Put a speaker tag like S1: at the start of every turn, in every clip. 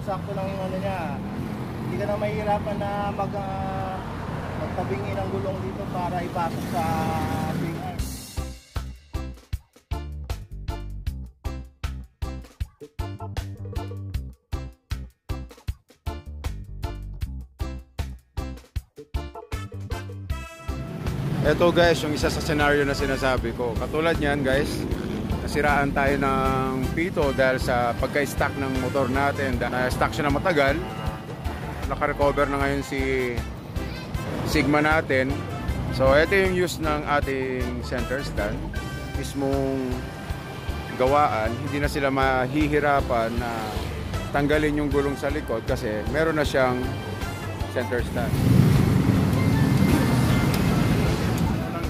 S1: sakto lang yung ano niya. Hindi ka na mahihirapan na magtabingi ng gulong dito para ipasok sa swing arm.
S2: Ito guys, yung isa sa scenario na sinasabi ko. Katulad niyan guys, nasiraan tayo ng pito dahil sa pagka-stack ng motor natin. Na-stack siya na matagal. Naka-recover na ngayon si Sigma natin. So ito yung use ng ating center stand. Mismong gawaan, hindi na sila mahihirapan na tanggalin yung gulong sa likod kasi meron na siyang center stand.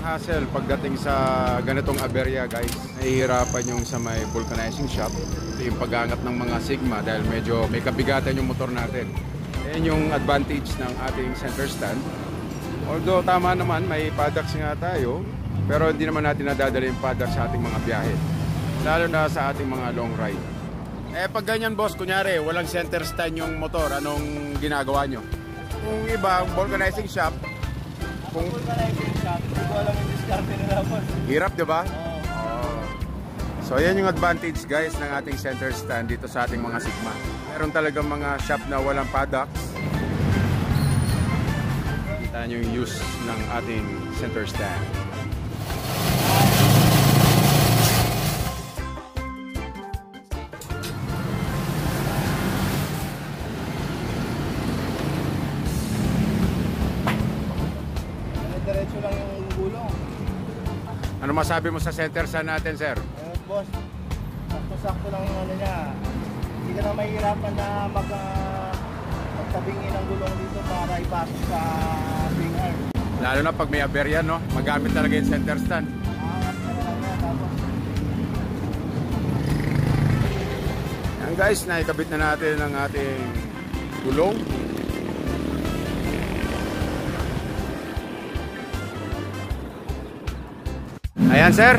S2: Hassle pagdating sa ganitong aberya guys, nahihirapan yung sa may vulcanizing shop. Ito yung pag-angat ng mga Sigma dahil medyo may kabigatan yung motor natin. Yan yung advantage ng ating center stand. Although tama naman, may paddocks nga tayo, pero hindi naman natin nadadala yung paddocks sa ating mga biyahe, lalo na sa ating mga long ride. Pag ganyan boss, kunyari walang center stand yung motor, anong ginagawa nyo? Kung iba, vulcanizing shop,
S1: Kung vulcanizing shop, hindi ko alam yung diskarte nila po.
S2: Hirap, di ba? Oo. So, yan yung advantage guys ng ating center stand dito sa ating mga Sigma. Meron talagang mga shop na walang paddocks. Kita nyo yung use ng ating center stand.
S1: Diretso lang yung gulong.
S2: Ano masabi mo sa center stand natin, sir?
S1: Boss, sakto-sakto lang yung ano niya. Hindi ka na mahihirapan na magtabingi ng gulong dito para ipasok sa swing arm.
S2: Lalo na pag may aberya, no? Magamit talaga yung center stand.
S1: Aangat ka na lang yan, tapos.
S2: Yan guys, naikabit na natin ang ating gulong. Ayan sir.